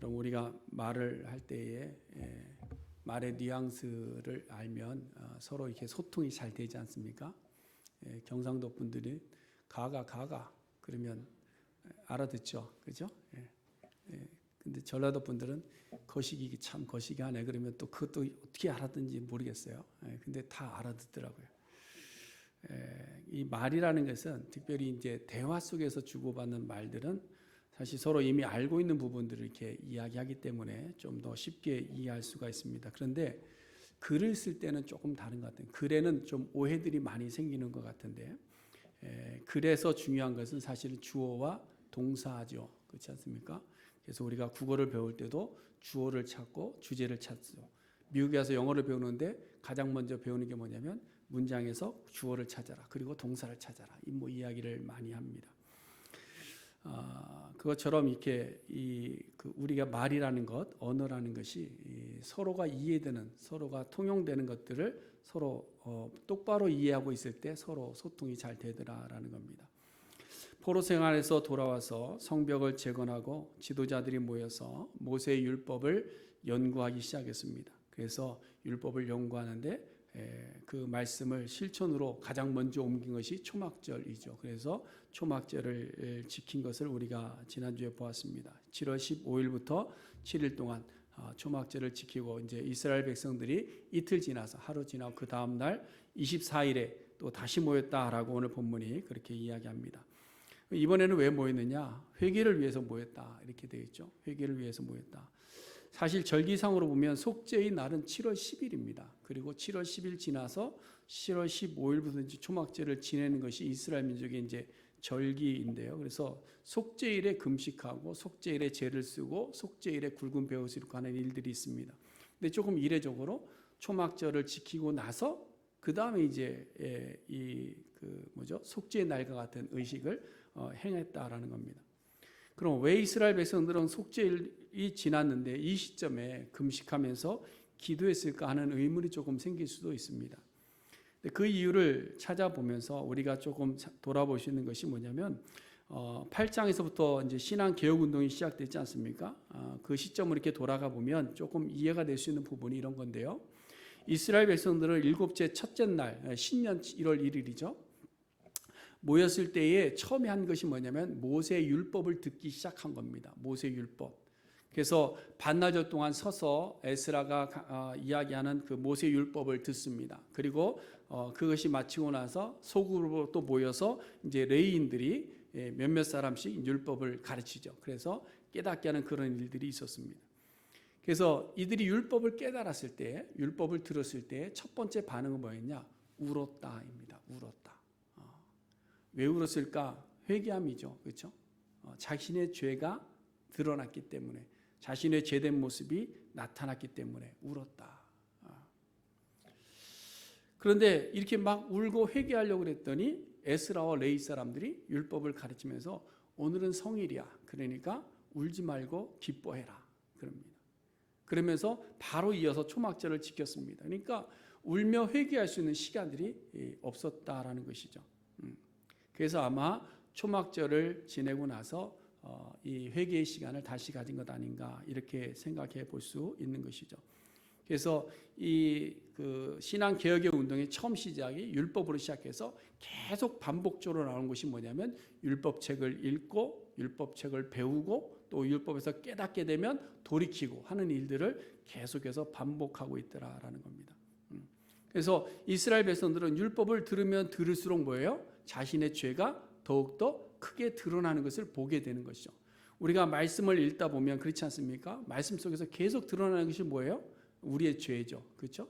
여러분 우리가 말을 할 때에 말의 뉘앙스를 알면 서로 이렇게 소통이 잘 되지 않습니까? 경상도 분들이 가가 그러면 알아듣죠, 그죠? 근데 전라도 분들은 거시기 참 거시기하네 그러면 또 그것도 어떻게 알아듣는지 모르겠어요. 근데 다 알아듣더라고요. 이 말이라는 것은 특별히 이제 대화 속에서 주고받는 말들은 사실 서로 이미 알고 있는 부분들을 이렇게 이야기하기 때문에 좀 더 쉽게 이해할 수가 있습니다. 그런데 글을 쓸 때는 조금 다른 것 같아요. 글에는 좀 오해들이 많이 생기는 것 같은데 글에서 중요한 것은 사실은 주어와 동사죠. 그렇지 않습니까? 그래서 우리가 국어를 배울 때도 주어를 찾고 주제를 찾죠. 미국에 와서 영어를 배우는데 가장 먼저 배우는 게 뭐냐면 문장에서 주어를 찾아라. 그리고 동사를 찾아라. 뭐 이야기를 많이 합니다. 그것처럼 이렇게 우리가 말이라는 것, 언어라는 것이 서로가 이해되는, 서로가 통용되는 것들을 서로 똑바로 이해하고 있을 때 서로 소통이 잘 되더라라는 겁니다. 포로 생활에서 돌아와서 성벽을 재건하고 지도자들이 모여서 모세의 율법을 연구하기 시작했습니다. 그래서 율법을 연구하는데 그 말씀을 실천으로 가장 먼저 옮긴 것이 초막절이죠. 그래서 초막절을 지킨 것을 우리가 지난주에 보았습니다. 7월 15일부터 7일 동안 초막절을 지키고 이제 이스라엘 백성들이 이틀 지나서 하루 지나고 그 다음 날 24일에 또 다시 모였다라고 오늘 본문이 그렇게 이야기합니다. 이번에는 왜 모였느냐? 회개를 위해서 모였다 이렇게 되어 있죠. 회개를 위해서 모였다. 사실 절기상으로 보면 속죄의 날은 7월 10일입니다. 그리고 7월 10일 지나서 7월 15일부터 이제 초막절을 지내는 것이 이스라엘 민족의 이제 절기인데요. 그래서 속죄일에 금식하고 속죄일에 제를 쓰고 속죄일에 굵은 벼옷을 입고 하는 일들이 있습니다. 근데 조금 이례적으로 초막절을 지키고 나서 그 다음에 이제 속죄의 날과 같은 의식을 행했다라는 겁니다. 그럼 왜 이스라엘 백성들은 속죄일이 지났는데 이 시점에 금식하면서 기도했을까 하는 의문이 조금 생길 수도 있습니다. 그 이유를 찾아보면서 우리가 조금 돌아볼 수 있는 것이 뭐냐면 8장에서부터 이제 신앙 개혁 운동이 시작되지 않습니까? 그 시점을 이렇게 돌아가 보면 조금 이해가 될 수 있는 부분이 이런 건데요. 이스라엘 백성들은 일곱째 첫째 날 신년 1월 1일이죠. 모였을 때에 처음에 한 것이 뭐냐면 모세의 율법을 듣기 시작한 겁니다. 모세의 율법. 그래서 반나절 동안 서서 에스라가 이야기하는 그 모세의 율법을 듣습니다. 그리고 그것이 마치고 나서 소그룹으로 또 모여서 이제 레위인들이 몇몇 사람씩 율법을 가르치죠. 그래서 깨닫게 하는 그런 일들이 있었습니다. 그래서 이들이 율법을 깨달았을 때, 율법을 들었을 때 첫 번째 반응은 뭐였냐? 울었다입니다. 울었다. 왜 울었을까? 회개함이죠. 그렇죠? 자신의 죄가 드러났기 때문에, 자신의 죄된 모습이 나타났기 때문에 울었다. 그런데 이렇게 막 울고 회개하려고 그랬더니 에스라와 레위 사람들이 율법을 가르치면서 오늘은 성일이야. 그러니까 울지 말고 기뻐해라. 그럽니다. 그러면서 바로 이어서 초막절을 지켰습니다. 그러니까 울며 회개할 수 있는 시간들이 없었다라는 것이죠. 그래서 아마 초막절을 지내고 나서 이 회개의 시간을 다시 가진 것 아닌가 이렇게 생각해 볼 수 있는 것이죠. 그래서 그 신앙 개혁의 운동의 처음 시작이 율법으로 시작해서 계속 반복적으로 나오는 것이 뭐냐면 율법책을 읽고 율법책을 배우고 또 율법에서 깨닫게 되면 돌이키고 하는 일들을 계속해서 반복하고 있더라라는 겁니다. 그래서 이스라엘 백성들은 율법을 들으면 들을수록 뭐예요? 자신의 죄가 더욱더 크게 드러나는 것을 보게 되는 것이죠. 우리가 말씀을 읽다 보면 그렇지 않습니까? 말씀 속에서 계속 드러나는 것이 뭐예요? 우리의 죄죠. 그렇죠?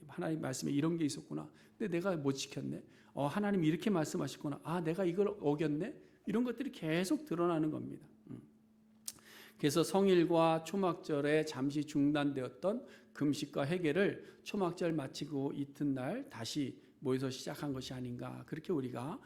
하나님 말씀에 이런 게 있었구나. 근데 내가 못 지켰네. 하나님이 이렇게 말씀하셨구나. 내가 이걸 어겼네. 이런 것들이 계속 드러나는 겁니다. 그래서 성일과 초막절에 잠시 중단되었던 금식과 회개를 초막절 마치고 이튿날 다시 모여서 시작한 것이 아닌가 그렇게 우리가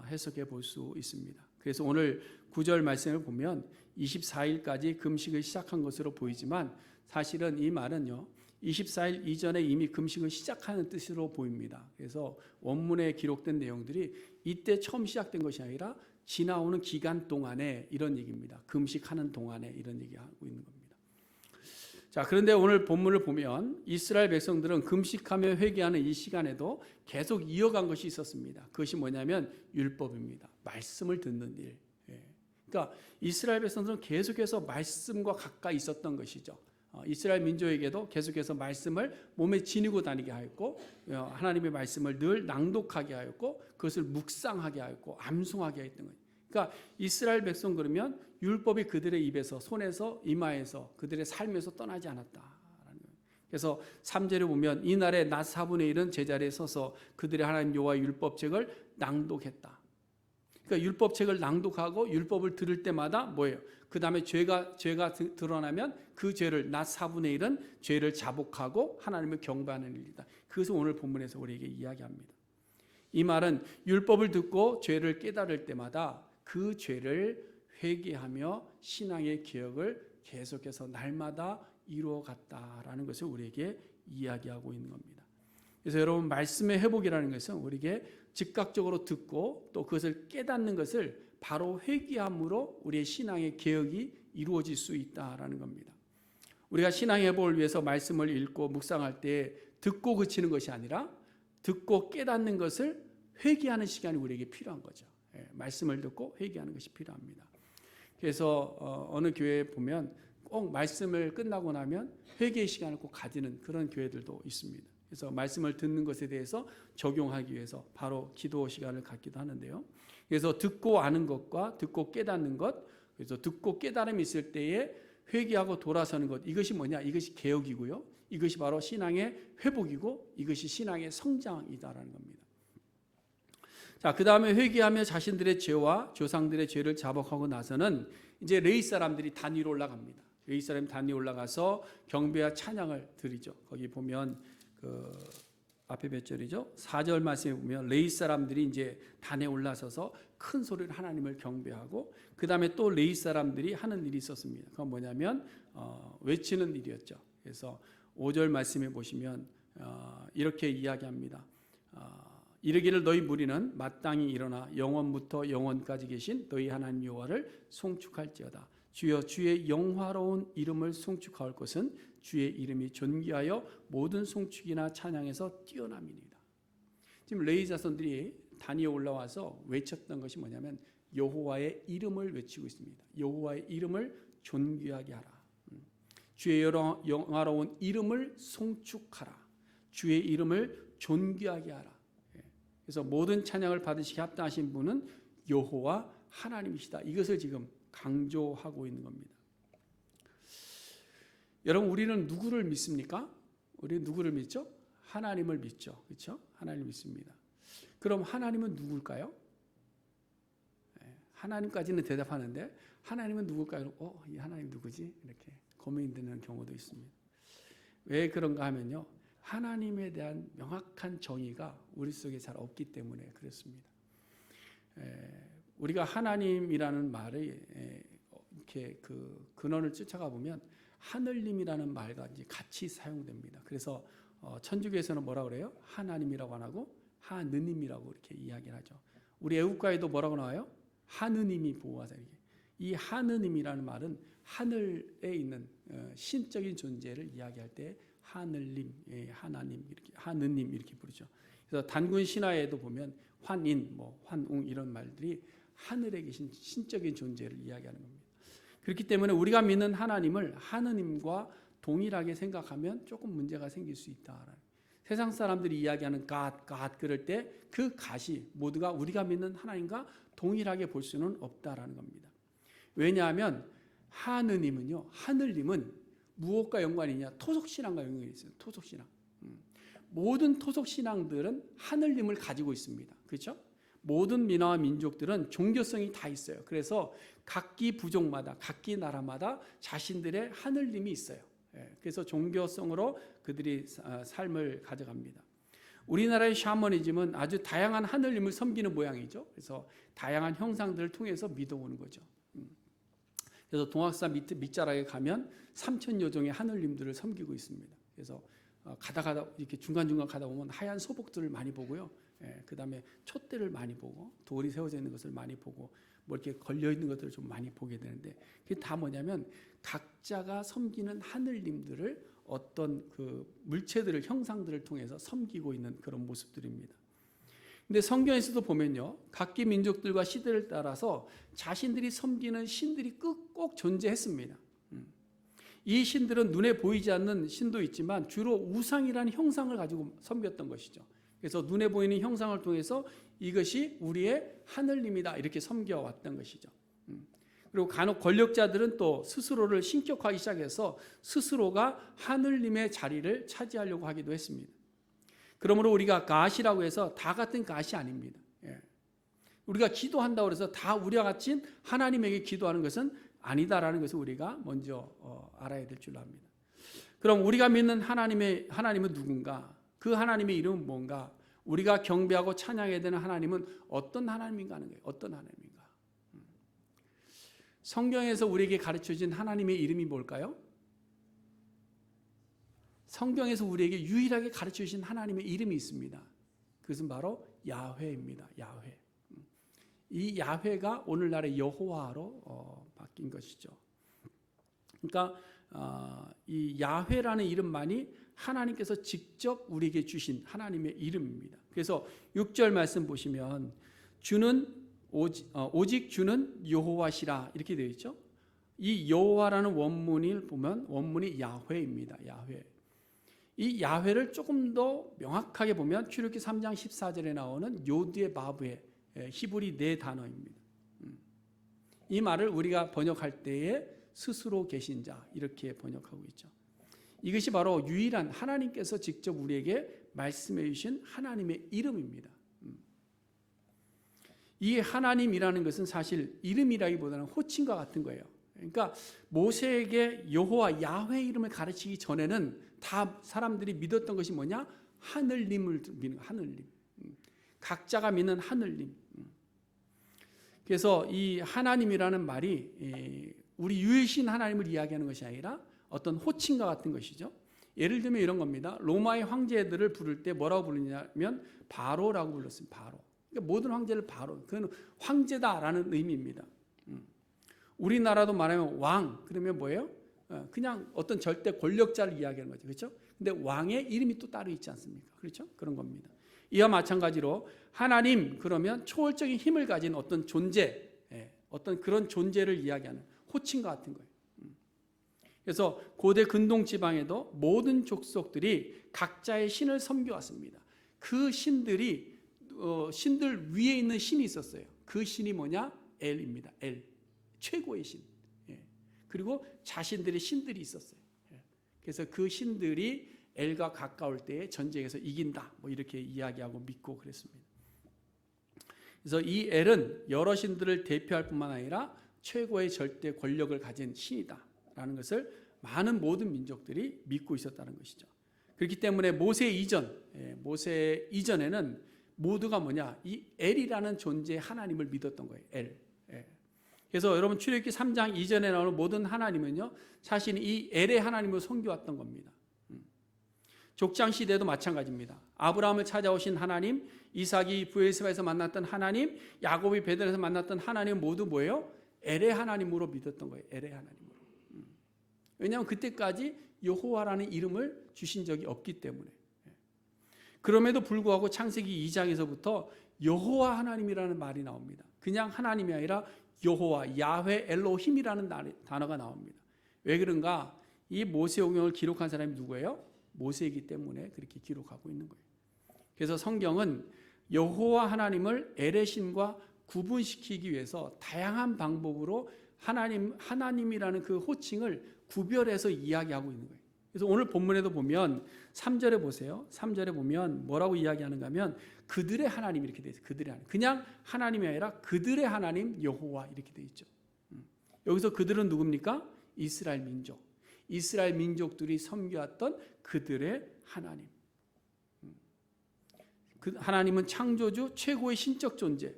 해석해 볼 수 있습니다. 그래서 오늘 9절 말씀을 보면 24일까지 금식을 시작한 것으로 보이지만 사실은 이 말은요 24일 이전에 이미 금식을 시작하는 뜻으로 보입니다. 그래서 원문에 기록된 내용들이 이때 처음 시작된 것이 아니라 지나오는 기간 동안에 이런 얘기입니다. 금식하는 동안에 이런 얘기하고 있는 겁니다. 자, 그런데 오늘 본문을 보면 이스라엘 백성들은 금식하며 회개하는 이 시간에도 계속 이어간 것이 있었습니다. 그것이 뭐냐면 율법입니다. 말씀을 듣는 일. 그러니까 이스라엘 백성들은 계속해서 말씀과 가까이 있었던 것이죠. 이스라엘 민족에게도 계속해서 말씀을 몸에 지니고 다니게 하였고, 하나님의 말씀을 늘 낭독하게 하였고, 그것을 묵상하게 하였고 암송하게 했던 거예요. 그러니까 이스라엘 백성 그러면 율법이 그들의 입에서, 손에서, 이마에서, 그들의 삶에서 떠나지 않았다라는 거예요. 그래서 3절에 보면 이날에 낮 4분의 1은 제자리에 서서 그들의 하나님 여호와의 율법책을 낭독했다. 그러니까 율법책을 낭독하고 율법을 들을 때마다 뭐예요? 그 다음에 죄가 드러나면 그 죄를 낮 4분의 1은 죄를 자복하고 하나님을 경배하는 일이다. 그것을 오늘 본문에서 우리에게 이야기합니다. 이 말은 율법을 듣고 죄를 깨달을 때마다 그 죄를 회개하며 신앙의 개혁을 계속해서 날마다 이루어갔다라는 것을 우리에게 이야기하고 있는 겁니다. 그래서 여러분, 말씀의 회복이라는 것은 우리에게 즉각적으로 듣고 또 그것을 깨닫는 것을 바로 회개함으로 우리의 신앙의 개혁이 이루어질 수 있다라는 겁니다. 우리가 신앙의 회복을 위해서 말씀을 읽고 묵상할 때 듣고 그치는 것이 아니라 듣고 깨닫는 것을 회개하는 시간이 우리에게 필요한 거죠. 말씀을 듣고 회개하는 것이 필요합니다. 그래서 어느 교회에 보면 꼭 말씀을 끝나고 나면 회개의 시간을 꼭 가지는 그런 교회들도 있습니다. 그래서 말씀을 듣는 것에 대해서 적용하기 위해서 바로 기도 시간을 갖기도 하는데요. 그래서 듣고 아는 것과 듣고 깨닫는 것, 그래서 듣고 깨달음이 있을 때에 회개하고 돌아서는 것, 이것이 뭐냐? 이것이 개혁이고요. 이것이 바로 신앙의 회복이고 이것이 신앙의 성장이다라는 겁니다. 자, 그 다음에 회개하며 자신들의 죄와 조상들의 죄를 자복하고 나서는 이제 레위 사람들이 단 위로 올라갑니다. 레위 사람이 단 위로 올라가서 경배와 찬양을 드리죠. 거기 보면 그 앞에 몇 절이죠? 4절 말씀에 보면 레위 사람들이 이제 단에 올라서서 큰 소리로 하나님을 경배하고 그 다음에 또 레위 사람들이 하는 일이 있었습니다. 그건 뭐냐면 외치는 일이었죠. 그래서 5절 말씀에 보시면 이렇게 이야기합니다. 이르기를 너희 무리는 마땅히 일어나 영원부터 영원까지 계신 너희 하나님 여호와를 송축할지어다. 주여, 주의 영화로운 이름을 송축할 것은 주의 이름이 존귀하여 모든 송축이나 찬양에서 뛰어남이니이다. 지금 레위 자손들이 단위에 올라와서 외쳤던 것이 뭐냐면 여호와의 이름을 외치고 있습니다. 여호와의 이름을 존귀하게 하라. 주의 영화로운 이름을 송축하라. 주의 이름을 존귀하게 하라. 그래서 모든 찬양을 받으시게 합당하신 분은 여호와 하나님이시다. 이것을 지금 강조하고 있는 겁니다. 여러분, 우리는 누구를 믿습니까? 우리는 누구를 믿죠? 하나님을 믿죠. 그렇죠? 하나님을 믿습니다. 그럼 하나님은 누굴까요? 하나님까지는 대답하는데 하나님은 누굴까요? 이 하나님 누구지? 이렇게 고민되는 경우도 있습니다. 왜 그런가 하면요, 하나님에 대한 명확한 정의가 우리 속에 잘 없기 때문에 그렇습니다. 우리가 하나님이라는 말을 이렇게 그 근원을 쫓아가 보면 하늘님이라는 말과 이제 같이 사용됩니다. 그래서 천주교에서는 뭐라 그래요? 하나님이라고 안 하고 하느님이라고 이렇게 이야기를 하죠. 우리 애국가에도 뭐라고 나와요? 하느님이 보호하사. 이 하느님이라는 말은 하늘에 있는 신적인 존재를 이야기할 때 하늘님, 하나님 이렇게 하느님 이렇게 부르죠. 그래서 단군 신화에도 보면 환인, 환웅 이런 말들이 하늘에 계신 신적인 존재를 이야기하는 겁니다. 그렇기 때문에 우리가 믿는 하나님을 하느님과 동일하게 생각하면 조금 문제가 생길 수 있다. 세상 사람들이 이야기하는 God 그럴 때 그 God이 모두가 우리가 믿는 하나님과 동일하게 볼 수는 없다라는 겁니다. 왜냐하면 하느님은요, 하늘님은 무엇과 연관이 있냐? 토속신앙과 연관이 있어요. 토속신앙. 모든 토속신앙들은 하늘님을 가지고 있습니다. 그렇죠? 모든 민화와 민족들은 종교성이 다 있어요. 그래서 각기 부족마다, 각기 나라마다 자신들의 하늘님이 있어요. 그래서 종교성으로 그들이 삶을 가져갑니다. 우리나라의 샤머니즘은 아주 다양한 하늘님을 섬기는 모양이죠. 그래서 다양한 형상들을 통해서 믿어오는 거죠. 그래서 동학사 밑자락에 가면 3,000여 종의 하늘님들을 섬기고 있습니다. 그래서 가다가다 이렇게 중간중간 가다 보면 하얀 소복들을 많이 보고요. 그 다음에 촛대를 많이 보고 돌이 세워져 있는 것을 많이 보고 뭐 이렇게 걸려 있는 것들을 좀 많이 보게 되는데 그게 다 뭐냐면 각자가 섬기는 하늘님들을 어떤 그 물체들을 형상들을 통해서 섬기고 있는 그런 모습들입니다. 근데 성경에서도 보면요, 각기 민족들과 시대를 따라서 자신들이 섬기는 신들이 꼭 존재했습니다. 이 신들은 눈에 보이지 않는 신도 있지만 주로 우상이라는 형상을 가지고 섬겼던 것이죠. 그래서 눈에 보이는 형상을 통해서 이것이 우리의 하늘님이다 이렇게 섬겨왔던 것이죠. 그리고 간혹 권력자들은 또 스스로를 신격화하기 시작해서 스스로가 하늘님의 자리를 차지하려고 하기도 했습니다. 그러므로 우리가 갓이라고 해서 다 같은 갓이 아닙니다. 우리가 기도한다고 해서 다 우리와 같이 하나님에게 기도하는 것은 아니다라는 것을 우리가 먼저 알아야 될 줄 압니다. 그럼 우리가 믿는 하나님은 누군가? 그 하나님의 이름은 뭔가? 우리가 경배하고 찬양해야 되는 하나님은 어떤 하나님인가 하는 거예요. 어떤 하나님인가? 성경에서 우리에게 가르쳐진 하나님의 이름이 뭘까요? 성경에서 우리에게 유일하게 가르쳐주신 하나님의 이름이 있습니다. 그것은 바로 야훼입니다. 야훼. 이 야훼가 오늘날의 여호와로 바뀐 것이죠. 그러니까 이 야훼라는 이름만이 하나님께서 직접 우리에게 주신 하나님의 이름입니다. 그래서 6절 말씀 보시면 주는 오직 주는 여호와시라 이렇게 되어 있죠. 이 여호와라는 원문을 보면 원문이 야훼입니다. 야훼. 이 야훼를 조금 더 명확하게 보면 출애굽기 3장 14절에 나오는 요드의 바브의 히브리 네 단어입니다. 이 말을 우리가 번역할 때에 스스로 계신 자 이렇게 번역하고 있죠. 이것이 바로 유일한 하나님께서 직접 우리에게 말씀해 주신 하나님의 이름입니다. 이 하나님이라는 것은 사실 이름이라기보다는 호칭과 같은 거예요. 그러니까 모세에게 여호와 야훼 이름을 가르치기 전에는 다 사람들이 믿었던 것이 뭐냐? 하늘님을 믿는 하늘님. 각자가 믿는 하늘님. 그래서 이 하나님이라는 말이 우리 유일신 하나님을 이야기하는 것이 아니라 어떤 호칭과 같은 것이죠. 예를 들면 이런 겁니다. 로마의 황제들을 부를 때 뭐라고 부르냐면 바로라고 불렀습니다. 바로. 그러니까 모든 황제를 바로. 그건 황제다라는 의미입니다. 우리나라도 말하면 왕 그러면 뭐예요? 그냥 어떤 절대 권력자를 이야기하는 거죠. 그렇죠? 근데 왕의 이름이 또 따로 있지 않습니까? 그렇죠? 그런 겁니다. 이와 마찬가지로 하나님 그러면 초월적인 힘을 가진 어떤 존재, 어떤 그런 존재를 이야기하는 호칭과 같은 거예요. 그래서 고대 근동 지방에도 모든 족속들이 각자의 신을 섬겨왔습니다. 그 신들이 신들 위에 있는 신이 있었어요. 그 신이 뭐냐? 엘입니다. 엘. 최고의 신. 그리고 자신들의 신들이 있었어요. 그래서 그 신들이 엘과 가까울 때에 전쟁에서 이긴다. 뭐 이렇게 이야기하고 믿고 그랬습니다. 그래서 이 엘은 여러 신들을 대표할 뿐만 아니라 최고의 절대 권력을 가진 신이다라는 것을 많은 모든 민족들이 믿고 있었다는 것이죠. 그렇기 때문에 모세 이전에는 모두가 뭐냐? 이 엘이라는 존재의 하나님을 믿었던 거예요. 엘. 그래서 여러분 출애굽기 3장 이전에 나오는 모든 하나님은요 사실 이 엘의 하나님을 섬겨왔던 겁니다. 족장 시대도 마찬가지입니다. 아브라함을 찾아오신 하나님, 이삭이 브엘세바에서 만났던 하나님, 야곱이 베들에서 만났던 하나님 모두 뭐예요? 엘의 하나님으로 믿었던 거예요. 엘의 하나님으로. 왜냐하면 그때까지 여호와라는 이름을 주신 적이 없기 때문에. 그럼에도 불구하고 창세기 2장에서부터 여호와 하나님이라는 말이 나옵니다. 그냥 하나님이 아니라 여호와, 야훼, 엘로힘이라는 단어가 나옵니다. 왜 그런가? 이 모세오경을 기록한 사람이 누구예요? 모세이기 때문에 그렇게 기록하고 있는 거예요. 그래서 성경은 여호와 하나님을 엘의 신과 구분시키기 위해서 다양한 방법으로 하나님이라는 그 호칭을 구별해서 이야기하고 있는 거예요. 그래서 오늘 본문에도 보면 3절에 보세요. 3절에 보면 뭐라고 이야기하는가 하면 그들의 하나님 이렇게 되어 있어요. 그들의 하나님. 그냥 하나님이 아니라 그들의 하나님 여호와 이렇게 되어 있죠. 여기서 그들은 누굽니까? 이스라엘 민족. 이스라엘 민족들이 섬겨왔던 그들의 하나님. 그 하나님은 창조주 최고의 신적 존재.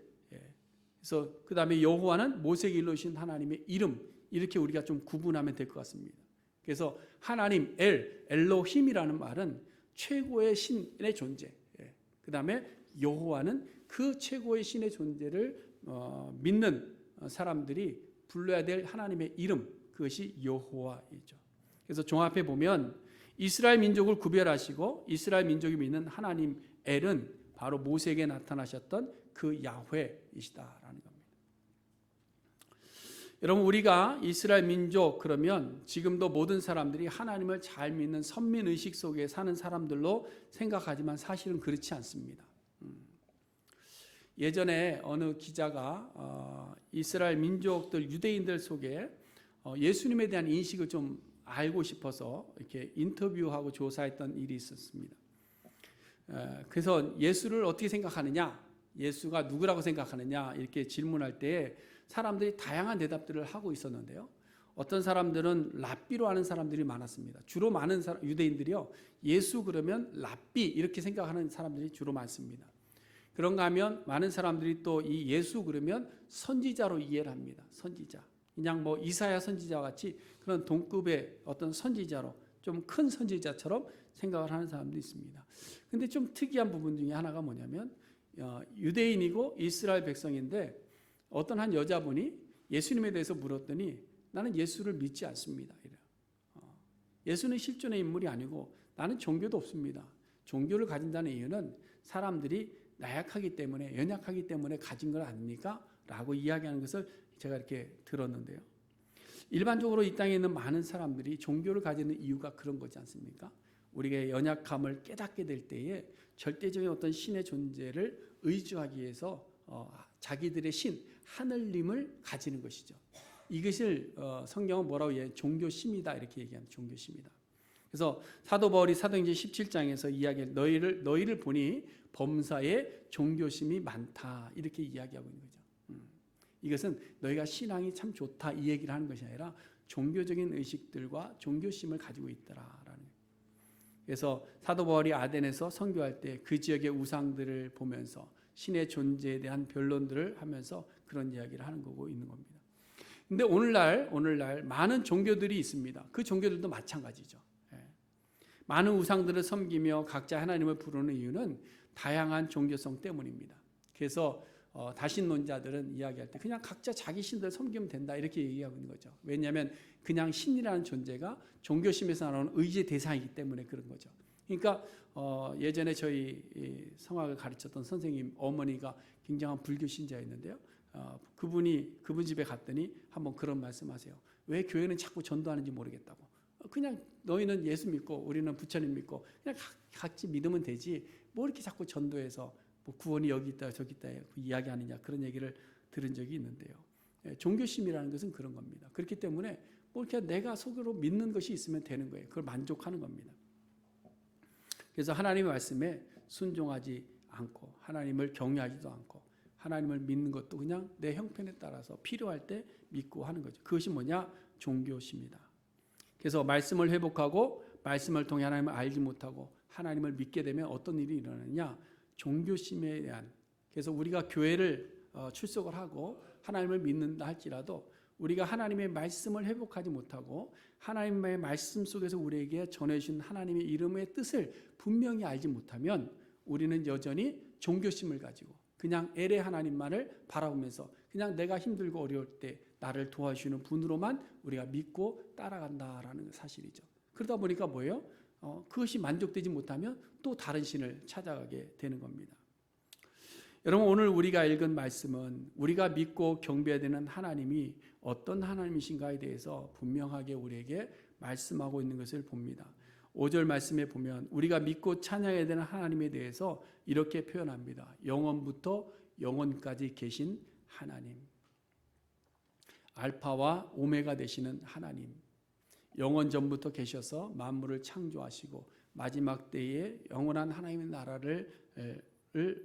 그래서 그 다음에 여호와는 모세에게 일러주신 하나님의 이름. 이렇게 우리가 좀 구분하면 될 것 같습니다. 그래서 하나님 엘로힘이라는 말은 최고의 신의 존재. 그 다음에 여호와는 그 최고의 신의 존재를 믿는 사람들이 불러야 될 하나님의 이름, 그것이 여호와이죠. 그래서 종합해 보면 이스라엘 민족을 구별하시고 이스라엘 민족이 믿는 하나님 엘은 바로 모세에게 나타나셨던 그 야훼이시다라는 겁니다. 여러분, 우리가 이스라엘 민족 그러면 지금도 모든 사람들이 하나님을 잘 믿는 선민의식 속에 사는 사람들로 생각하지만 사실은 그렇지 않습니다. 예전에 어느 기자가 이스라엘 민족들, 유대인들 속에 예수님에 대한 인식을 좀 알고 싶어서 이렇게 인터뷰하고 조사했던 일이 있었습니다. 그래서 예수를 어떻게 생각하느냐, 예수가 누구라고 생각하느냐 이렇게 질문할 때 사람들이 다양한 대답들을 하고 있었는데요. 어떤 사람들은 랍비로 하는 사람들이 많았습니다. 주로 많은 유대인들이요, 예수 그러면 랍비 이렇게 생각하는 사람들이 주로 많습니다. 그런가 하면 많은 사람들이 또 이 예수 그러면 선지자로 이해를 합니다. 선지자, 그냥 뭐 이사야 선지자와 같이 그런 동급의 어떤 선지자로, 좀 큰 선지자처럼 생각을 하는 사람도 있습니다. 근데 좀 특이한 부분 중에 하나가 뭐냐면 유대인이고 이스라엘 백성인데 어떤 한 여자분이 예수님에 대해서 물었더니 나는 예수를 믿지 않습니다. 이래요. 예수는 실존의 인물이 아니고 나는 종교도 없습니다. 종교를 가진다는 이유는 사람들이 나약하기 때문에, 연약하기 때문에 가진 걸 아닙니까? 라고 이야기하는 것을 제가 이렇게 들었는데요. 일반적으로 이 땅에 있는 많은 사람들이 종교를 가지는 이유가 그런 거지 않습니까? 우리의 연약함을 깨닫게 될 때에 절대적인 어떤 신의 존재를 의지하기 위해서 자기들의 신, 하늘님을 가지는 것이죠. 이것을 성경은 뭐라고 얘기해요? 종교심이다 이렇게 얘기합니다. 종교심이다. 그래서 사도 바울이 사도행전 17장에서 이야기할 너희를 보니 범사에 종교심이 많다 이렇게 이야기하고 있는 거죠. 이것은 너희가 신앙이 참 좋다 이 얘기를 하는 것이 아니라 종교적인 의식들과 종교심을 가지고 있더라라는 거예요. 그래서 사도 바울이 아덴에서 선교할 때 그 지역의 우상들을 보면서 신의 존재에 대한 변론들을 하면서 그런 이야기를 하는 거고 있는 겁니다. 근데 오늘날 많은 종교들이 있습니다. 그 종교들도 마찬가지죠. 많은 우상들을 섬기며 각자 하나님을 부르는 이유는 다양한 종교성 때문입니다. 그래서 다신론자들은 이야기할 때 그냥 각자 자기 신들 섬기면 된다 이렇게 얘기하고 있는 거죠. 왜냐하면 그냥 신이라는 존재가 종교심에서 나오는 의지의 대상이기 때문에 그런 거죠. 그러니까 예전에 저희 성악을 가르쳤던 선생님 어머니가 굉장한 불교 신자였는데요. 그분 집에 갔더니 한번 그런 말씀하세요. 왜 교회는 자꾸 전도하는지 모르겠다고. 그냥 너희는 예수 믿고 우리는 부처님 믿고 그냥 각지 믿으면 되지 뭐 이렇게 자꾸 전도해서 뭐 구원이 여기 있다 저기 있다 이야기하느냐 그런 얘기를 들은 적이 있는데요. 종교심이라는 것은 그런 겁니다. 그렇기 때문에 뭐 이렇게 내가 속으로 믿는 것이 있으면 되는 거예요. 그걸 만족하는 겁니다. 그래서 하나님의 말씀에 순종하지 않고 하나님을 경외하지도 않고 하나님을 믿는 것도 그냥 내 형편에 따라서 필요할 때 믿고 하는 거죠. 그것이 뭐냐? 종교심이다. 그래서 말씀을 회복하고 말씀을 통해 하나님을 알지 못하고 하나님을 믿게 되면 어떤 일이 일어나느냐? 종교심에 대한, 그래서 우리가 교회를 출석을 하고 하나님을 믿는다 할지라도 우리가 하나님의 말씀을 회복하지 못하고 하나님의 말씀 속에서 우리에게 전해주신 하나님의 이름의 뜻을 분명히 알지 못하면 우리는 여전히 종교심을 가지고 그냥 엘의 하나님만을 바라보면서 그냥 내가 힘들고 어려울 때 나를 도와주시는 분으로만 우리가 믿고 따라간다라는 사실이죠. 그러다 보니까 뭐예요? 그것이 만족되지 못하면 또 다른 신을 찾아가게 되는 겁니다. 여러분, 오늘 우리가 읽은 말씀은 우리가 믿고 경배해야 되는 하나님이 어떤 하나님이신가에 대해서 분명하게 우리에게 말씀하고 있는 것을 봅니다. 5절 말씀에 보면 우리가 믿고 찬양해야 되는 하나님에 대해서 이렇게 표현합니다. 영원부터 영원까지 계신 하나님, 알파와 오메가 되시는 하나님, 영원 전부터 계셔서 만물을 창조하시고 마지막 때에 영원한 하나님의 나라를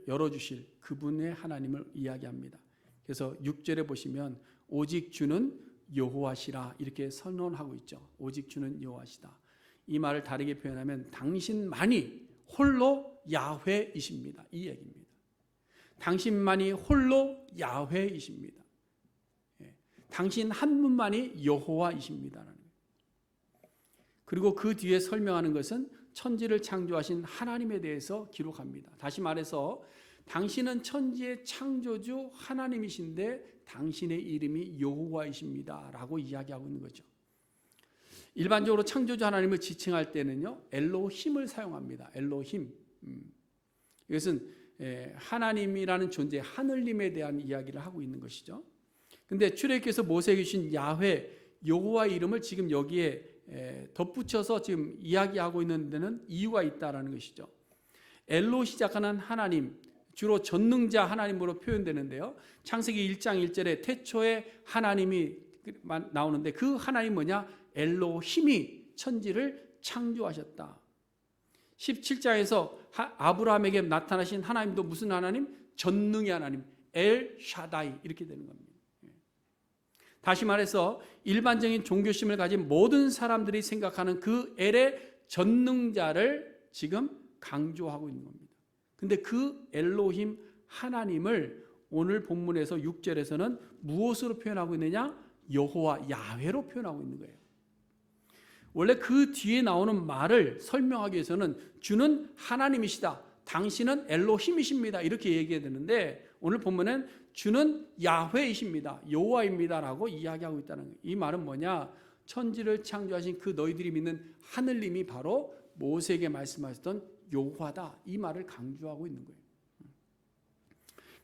열어주실 그분의 하나님을 이야기합니다. 그래서 6절에 보시면 오직 주는 여호와시라 이렇게 선언하고 있죠. 오직 주는 여호와시다. 이 말을 다르게 표현하면 당신만이 홀로 야훼이십니다. 이 얘기입니다. 당신만이 홀로 야훼이십니다. 당신 한 분만이 여호와이십니다. 그리고 그 뒤에 설명하는 것은 천지를 창조하신 하나님에 대해서 기록합니다. 다시 말해서 당신은 천지의 창조주 하나님이신데 당신의 이름이 여호와이십니다라고 이야기하고 있는 거죠. 일반적으로 창조주 하나님을 지칭할 때는요, 엘로힘을 사용합니다. 엘로힘. 이것은 하나님이라는 존재, 하늘님에 대한 이야기를 하고 있는 것이죠. 근데 출애굽기에서 모세에게 주신 야훼, 여호와 이름을 지금 여기에 덧붙여서 지금 이야기하고 있는 데는 이유가 있다라는 것이죠. 엘로 시작하는 하나님, 주로 전능자 하나님으로 표현되는데요. 창세기 1장 1절에 태초에 하나님이 나오는데 그 하나님 뭐냐? 엘로힘이 천지를 창조하셨다. 17장에서 아브라함에게 나타나신 하나님도 무슨 하나님? 전능의 하나님, 엘 샤다이 이렇게 되는 겁니다. 다시 말해서 일반적인 종교심을 가진 모든 사람들이 생각하는 그 엘의 전능자를 지금 강조하고 있는 겁니다. 근데 그 엘로힘 하나님을 오늘 본문에서 6절에서는 무엇으로 표현하고 있느냐? 여호와 야훼로 표현하고 있는 거예요. 원래 그 뒤에 나오는 말을 설명하기 위해서는 주는 하나님이시다, 당신은 엘로힘이십니다 이렇게 얘기해야 되는데 오늘 본문은 주는 야훼이십니다, 여호와입니다라고 이야기하고 있다는 거예요. 이 말은 뭐냐? 천지를 창조하신 그 너희들이 믿는 하늘님이 바로 모세에게 말씀하셨던 여호와다, 이 말을 강조하고 있는 거예요.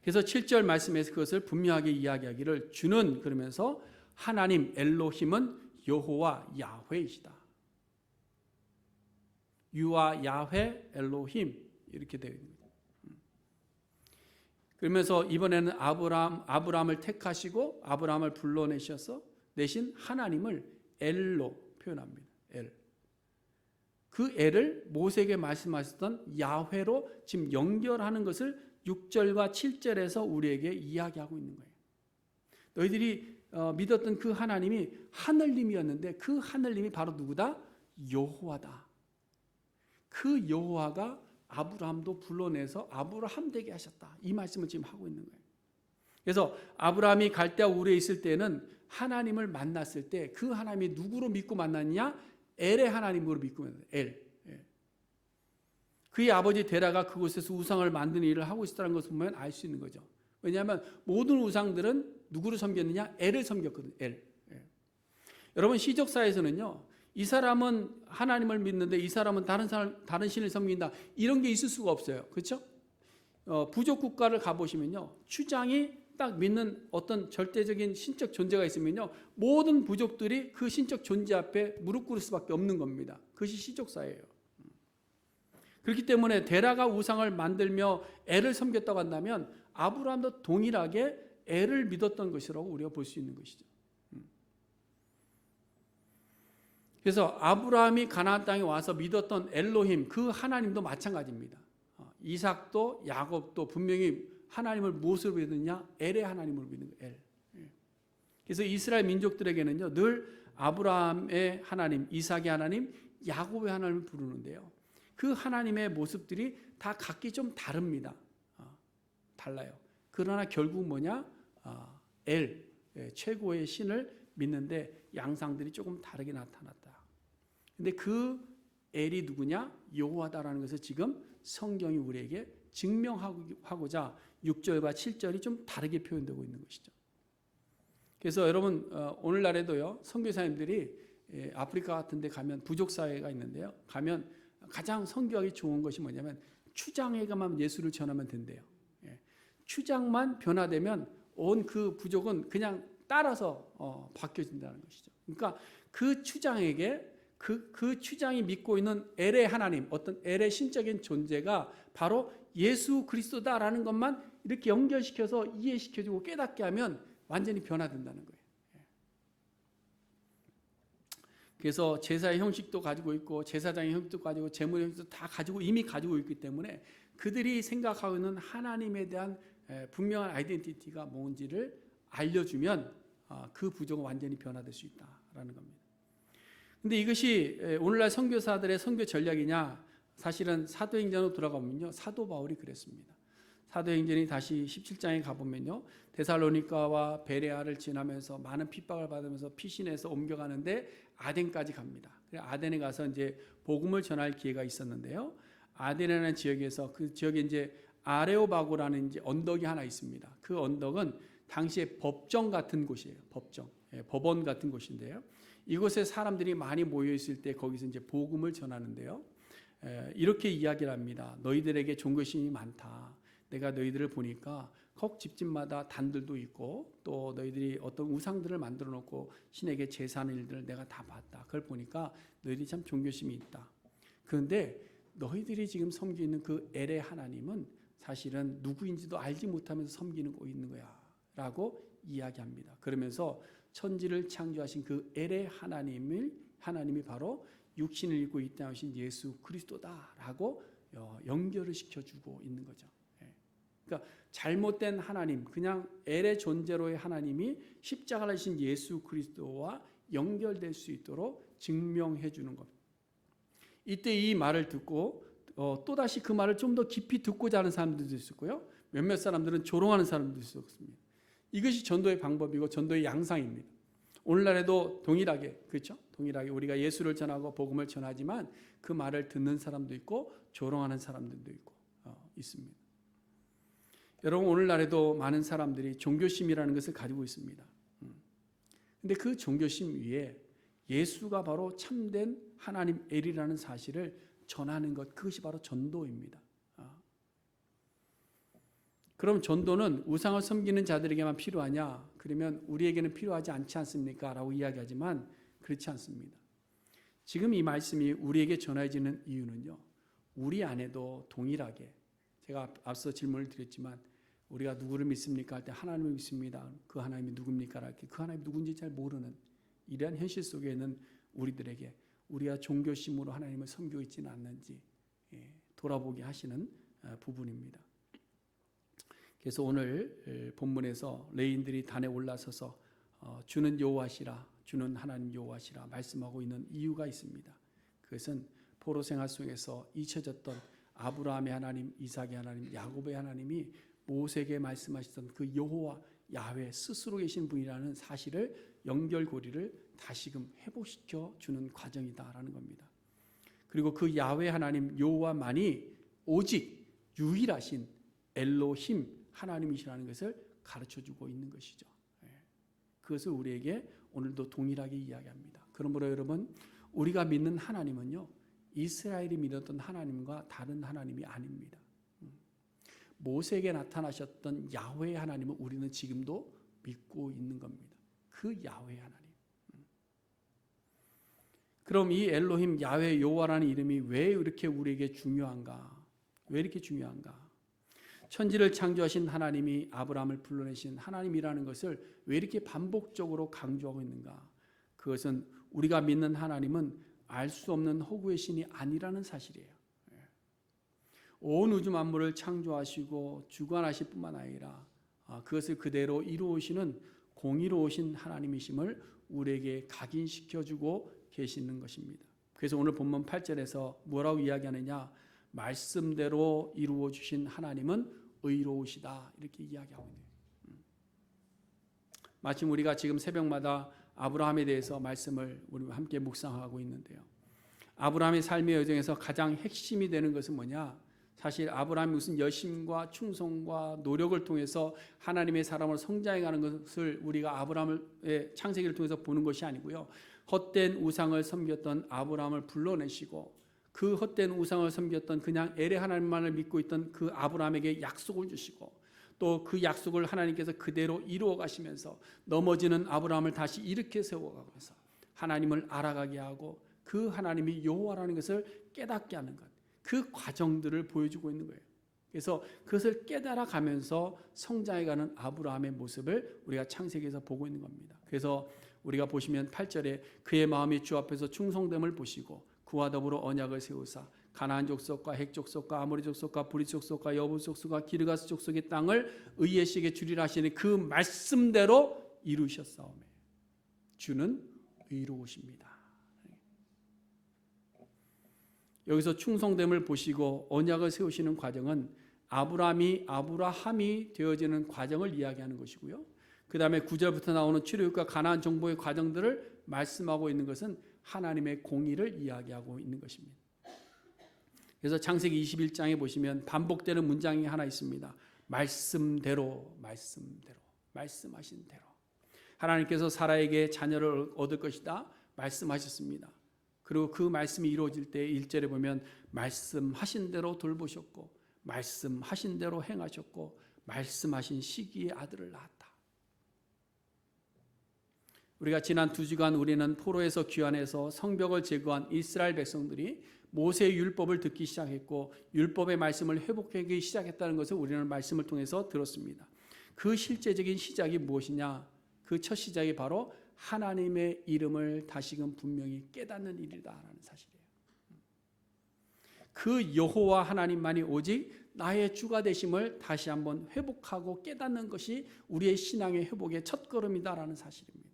그래서 7절 말씀에서 그것을 분명하게 이야기하기를 주는 그러면서 하나님 엘로힘은 여호와 야훼이시다. 유아 야훼 엘로힘 이렇게 되어 있는 거죠. 그러면서 이번에는 아브라함을 택하시고 아브라함을 불러내셔서 내신 하나님을 엘로 표현합니다. 엘. 그 엘을 모세에게 말씀하셨던 야훼로 지금 연결하는 것을 6절과 7절에서 우리에게 이야기하고 있는 거예요. 너희들이 믿었던 그 하나님이 하늘님이었는데 그 하늘님이 바로 누구다? 여호와다. 그 여호와가 아브라함도 불러내서 아브라함 되게 하셨다. 이 말씀을 지금 하고 있는 거예요. 그래서 아브라함이 갈대아 우르에 있을 때는 하나님을 만났을 때 그 하나님이 누구로 믿고 만났냐? 엘의 하나님으로 믿고 만났어요. 엘. 그의 아버지 데라가 그곳에서 우상을 만드는 일을 하고 있었다는 것을 보면 알 수 있는 거죠. 왜냐하면 모든 우상들은 누구를 섬겼느냐? 엘을 섬겼거든요. 엘. 여러분 시적사에서는요, 이 사람은 하나님을 믿는데 이 사람은 다른 신을 섬긴다, 이런 게 있을 수가 없어요. 그렇죠? 부족 국가를 가보시면요, 추장이 딱 믿는 어떤 절대적인 신적 존재가 있으면요, 모든 부족들이 그 신적 존재 앞에 무릎 꿇을 수밖에 없는 겁니다. 그것이 시족사예요. 그렇기 때문에 데라가 우상을 만들며 엘을 섬겼다고 한다면 아브라함도 동일하게 엘을 믿었던 것이라고 우리가 볼 수 있는 것이죠. 그래서 아브라함이 가나안 땅에 와서 믿었던 엘로힘, 그 하나님도 마찬가지입니다. 이삭도 야곱도 분명히 하나님을 무엇으로 믿느냐? 엘의 하나님으로 믿는 거예요. 엘. 그래서 이스라엘 민족들에게는요, 늘 아브라함의 하나님, 이삭의 하나님, 야곱의 하나님을 부르는데요, 그 하나님의 모습들이 다 각기 좀 다릅니다. 달라요. 그러나 결국 뭐냐? 엘, 최고의 신을 믿는데 양상들이 조금 다르게 나타났다. 근데 그 엘이 누구냐? 여호와다라는 것을 지금 성경이 우리에게 증명하고자 6절과 7절이 좀 다르게 표현되고 있는 것이죠. 그래서 여러분 오늘날에도요, 선교사님들이 아프리카 같은 데 가면 부족사회가 있는데요, 가면 가장 선교하기 좋은 것이 뭐냐면 추장에게만 예수를 전하면 된대요. 추장만 변화되면 온 그 부족은 그냥 따라서 바뀌어진다는 것이죠. 그러니까 그 추장에게 그 추장이 믿고 있는 엘의 하나님, 어떤 엘의 신적인 존재가 바로 예수 그리스도다라는 것만 이렇게 연결시켜서 이해시켜주고 깨닫게 하면 완전히 변화된다는 거예요. 그래서 제사의 형식도 가지고 있고 제사장의 형식도 가지고 제물의 형식도 다 이미 가지고 있기 때문에 그들이 생각하고 있는 하나님에 대한 분명한 아이덴티티가 뭔지를 알려주면 그 부족은 완전히 변화될 수 있다라는 겁니다. 근데 이것이 오늘날 선교사들의 선교 전략이냐? 사실은 사도행전으로 돌아가면요, 사도 바울이 그랬습니다. 사도행전이 다시 17장에 가보면요, 데살로니가와 베레아를 지나면서 많은 핍박을 받으면서 피신해서 옮겨가는데 아덴까지 갑니다. 아덴에 가서 이제 복음을 전할 기회가 있었는데요, 아덴이라는 지역에서 그 지역에 이제 아레오바고라는 이제 언덕이 하나 있습니다. 그 언덕은 당시에 법정 같은 곳이에요. 법정, 법원 같은 곳인데요. 이곳에 사람들이 많이 모여 있을 때 거기서 이제 복음을 전하는데요. 이렇게 이야기를 합니다. 너희들에게 종교심이 많다. 내가 너희들을 보니까 각 집집마다 단들도 있고 또 너희들이 어떤 우상들을 만들어 놓고 신에게 제사하는 일들을 내가 다 봤다. 그걸 보니까 너희들이 참 종교심이 있다. 그런데 너희들이 지금 섬기고 있는 그 엘의 하나님은 사실은 누구인지도 알지 못하면서 섬기고 있는 거야 라고 이야기합니다. 그러면서 천지를 창조하신 그 엘의 하나님이 바로 육신을 입고 이 땅에 오신 예수 그리스도다라고 연결을 시켜주고 있는 거죠. 그러니까 잘못된 하나님, 그냥 엘의 존재로의 하나님이 십자가를 지신 예수 그리스도와 연결될 수 있도록 증명해 주는 것. 이때 이 말을 듣고 또다시 그 말을 좀 더 깊이 듣고자 하는 사람들도 있었고요. 몇몇 사람들은 조롱하는 사람들도 있었습니다. 이것이 전도의 방법이고 전도의 양상입니다. 오늘날에도 동일하게, 그렇죠? 동일하게 우리가 예수를 전하고 복음을 전하지만 그 말을 듣는 사람도 있고 조롱하는 사람들도 있고 있습니다. 여러분, 오늘날에도 많은 사람들이 종교심이라는 것을 가지고 있습니다. 근데 그 종교심 위에 예수가 바로 참된 하나님 엘이라는 사실을 전하는 것, 그것이 바로 전도입니다. 그럼 전도는 우상을 섬기는 자들에게만 필요하냐? 그러면 우리에게는 필요하지 않지 않습니까? 라고 이야기하지만 그렇지 않습니다. 지금 이 말씀이 우리에게 전해지는 이유는요, 우리 안에도 동일하게, 제가 앞서 질문을 드렸지만 우리가 누구를 믿습니까? 할 때 하나님을 믿습니다. 그 하나님이 누굽니까? 할 때 그 하나님이 누군지 잘 모르는 이러한 현실 속에 있는 우리들에게 우리가 종교심으로 하나님을 섬기고 있지는 않는지 돌아보게 하시는 부분입니다. 그래서 오늘 본문에서 레인들이 단에 올라서서 주는 여호와시라, 주는 하나님 여호와시라 말씀하고 있는 이유가 있습니다. 그것은 포로 생활 속에서 잊혀졌던 아브라함의 하나님, 이삭의 하나님, 야곱의 하나님이 모세에게 말씀하시던 그 여호와 야훼 스스로 계신 분이라는 사실을 연결고리를 다시금 회복시켜 주는 과정이다라는 겁니다. 그리고 그 야훼 하나님 여호와만이 오직 유일하신 엘로힘 하나님이시라는 것을 가르쳐주고 있는 것이죠. 그것을 우리에게 오늘도 동일하게 이야기합니다. 그러므로 여러분, 우리가 믿는 하나님은요, 이스라엘이 믿었던 하나님과 다른 하나님이 아닙니다. 모세에게 나타나셨던 야훼 하나님은 우리는 지금도 믿고 있는 겁니다. 그 야훼 하나님. 그럼 이 엘로힘 야훼 여호와라는 이름이 왜 이렇게 우리에게 중요한가? 왜 이렇게 중요한가? 천지를 창조하신 하나님이 아브라함을 불러내신 하나님이라는 것을 왜 이렇게 반복적으로 강조하고 있는가? 그것은 우리가 믿는 하나님은 알 수 없는 허구의 신이 아니라는 사실이에요. 온 우주 만물을 창조하시고 주관하실 뿐만 아니라 그것을 그대로 이루시는 공의로우신 하나님이심을 우리에게 각인시켜주고 계시는 것입니다. 그래서 오늘 본문 8절에서 뭐라고 이야기하느냐? 말씀대로 이루어 주신 하나님은 의로우시다, 이렇게 이야기하고 있네요. 마침 우리가 지금 새벽마다 아브라함에 대해서 말씀을 우리와 함께 묵상하고 있는데요. 아브라함의 삶의 여정에서 가장 핵심이 되는 것은 뭐냐? 사실 아브라함이 무슨 열심과 충성과 노력을 통해서 하나님의 사람으로 성장해가는 것을 우리가 아브라함의 창세기를 통해서 보는 것이 아니고요, 헛된 우상을 섬겼던 아브라함을 불러내시고 그 헛된 우상을 섬겼던 그냥 엘의 하나님만을 믿고 있던 그 아브라함에게 약속을 주시고 또 그 약속을 하나님께서 그대로 이루어 가시면서 넘어지는 아브라함을 다시 일으켜 세워가면서 하나님을 알아가게 하고 그 하나님이 여호와라는 것을 깨닫게 하는 것, 그 과정들을 보여주고 있는 거예요. 그래서 그것을 깨달아가면서 성장해가는 아브라함의 모습을 우리가 창세기에서 보고 있는 겁니다. 그래서 우리가 보시면 8절에 그의 마음이 주 앞에서 충성됨을 보시고 그와 더불어 언약을 세우사 가나안 족속과 헷 족속과 아모리 족속과 브릿 족속과 여부 족속과 기르가스 족속의 땅을 의의 씨에게 주리라 하시니 그 말씀대로 이루셨사오매 주는 의로우십니다. 여기서 충성됨을 보시고 언약을 세우시는 과정은 아브라함이 되어지는 과정을 이야기하는 것이고요. 그 다음에 9절부터 나오는 출애굽과 가나안 정복의 과정들을 말씀하고 있는 것은 하나님의 공의를 이야기하고 있는 것입니다. 그래서 창세기 21장에 보시면 반복되는 문장이 하나 있습니다. 말씀대로. 말씀하신 대로. 하나님께서 사라에게 자녀를 얻을 것이다 말씀하셨습니다. 그리고 그 말씀이 이루어질 때 1절에 보면 말씀하신 대로 돌보셨고 말씀하신 대로 행하셨고 말씀하신 시기에 아들을 낳았다. 우리가 지난 2주간 우리는 포로에서 귀환해서 성벽을 제거한 이스라엘 백성들이 모세의 율법을 듣기 시작했고 율법의 말씀을 회복하기 시작했다는 것을 우리는 말씀을 통해서 들었습니다. 그 실제적인 시작이 무엇이냐? 그 첫 시작이 바로 하나님의 이름을 다시금 분명히 깨닫는 일이다라는 사실이에요. 그 여호와 하나님만이 오직 나의 주가 되심을 다시 한번 회복하고 깨닫는 것이 우리의 신앙의 회복의 첫걸음이다라는 사실입니다.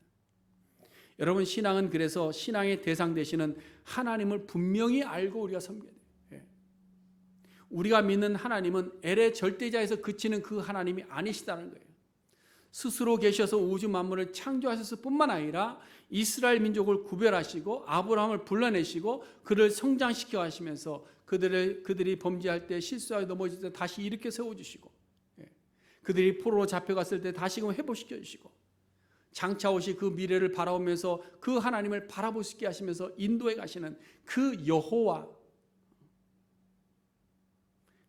여러분, 신앙은 그래서 신앙의 대상 되시는 하나님을 분명히 알고 우리가 섬겨야 돼요. 우리가 믿는 하나님은 엘의 절대자에서 그치는 그 하나님이 아니시다는 거예요. 스스로 계셔서 우주 만물을 창조하셨을 뿐만 아니라 이스라엘 민족을 구별하시고 아브라함을 불러내시고 그를 성장시켜 하시면서 그들이 범죄할 때 실수하게 넘어질 때 다시 일으켜 세워주시고 그들이 포로로 잡혀갔을 때 다시금 회복시켜 주시고 장차 오실 그 미래를 바라보면서 그 하나님을 바라볼 수 있게 하시면서 인도해 가시는 그 여호와,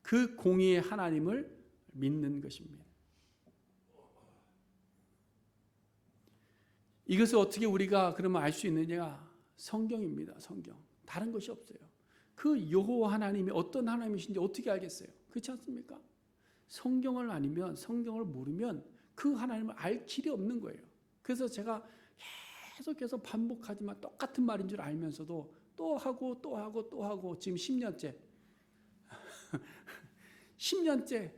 그 공의의 하나님을 믿는 것입니다. 이것을 어떻게 우리가 그러면 알 수 있느냐? 성경입니다. 성경. 다른 것이 없어요. 그 여호와 하나님이 어떤 하나님이신지 어떻게 알겠어요? 그렇지 않습니까? 성경을 아니면, 성경을 모르면 그 하나님을 알 길이 없는 거예요. 그래서 제가 계속해서 반복하지만 똑같은 말인 줄 알면서도 또 하고 또 하고 또 하고 지금 10년째 10년째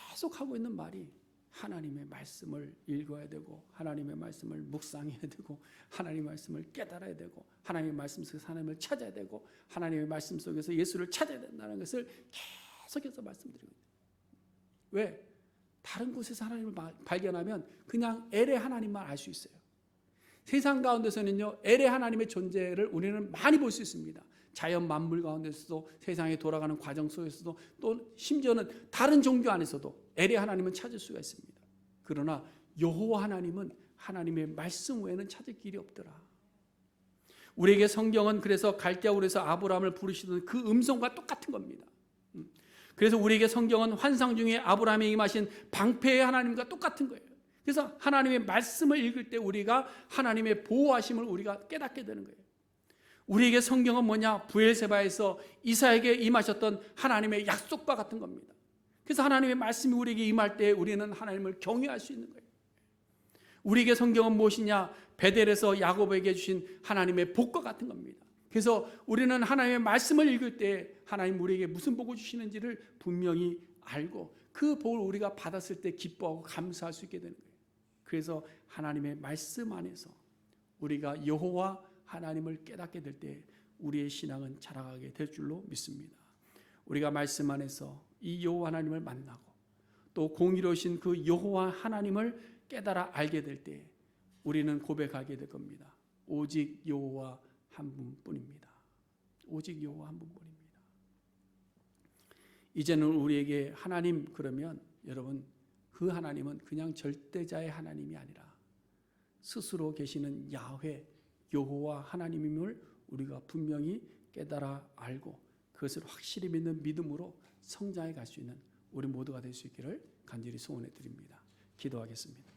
계속 하고 있는 말이 하나님의 말씀을 읽어야 되고 하나님의 말씀을 묵상해야 되고 하나님의 말씀을 깨달아야 되고 하나님의 말씀 속에서 하나님을 찾아야 되고 하나님의 말씀 속에서 예수를 찾아야 된다는 것을 계속해서 말씀드리고 있어요. 왜? 다른 곳에서 하나님을 발견하면 그냥 엘의 하나님만 알 수 있어요. 세상 가운데서는요, 엘의 하나님의 존재를 우리는 많이 볼 수 있습니다. 자연 만물 가운데서도 세상에 돌아가는 과정 속에서도 또 심지어는 다른 종교 안에서도 엘의 하나님은 찾을 수가 있습니다. 그러나 여호와 하나님은 하나님의 말씀 외에는 찾을 길이 없더라. 우리에게 성경은 그래서 갈대아울에서 아브라함을 부르시던 그 음성과 똑같은 겁니다. 그래서 우리에게 성경은 환상 중에 아브라함에 임하신 방패의 하나님과 똑같은 거예요. 그래서 하나님의 말씀을 읽을 때 우리가 하나님의 보호하심을 우리가 깨닫게 되는 거예요. 우리에게 성경은 뭐냐? 브엘세바에서 이사에게 임하셨던 하나님의 약속과 같은 겁니다. 그래서 하나님의 말씀이 우리에게 임할 때 우리는 하나님을 경외할 수 있는 거예요. 우리에게 성경은 무엇이냐? 베델에서 야곱에게 주신 하나님의 복과 같은 겁니다. 그래서 우리는 하나님의 말씀을 읽을 때 하나님 우리에게 무슨 복을 주시는지를 분명히 알고 그 복을 우리가 받았을 때 기뻐하고 감사할 수 있게 되는 거예요. 그래서 하나님의 말씀 안에서 우리가 여호와 하나님을 깨닫게 될 때 우리의 신앙은 자라가게 될 줄로 믿습니다. 우리가 말씀 안에서 이 여호와 하나님을 만나고 또 공의로우신 그 여호와 하나님을 깨달아 알게 될 때 우리는 고백하게 될 겁니다. 오직 여호와 한 분뿐입니다. 오직 여호와 한 분뿐입니다. 이제는 우리에게 하나님 그러면 여러분 그 하나님은 그냥 절대자의 하나님이 아니라 스스로 계시는 야훼 여호와 하나님임을 우리가 분명히 깨달아 알고 그것을 확실히 믿는 믿음으로 성장해 갈 수 있는 우리 모두가 될 수 있기를 간절히 소원해 드립니다. 기도하겠습니다.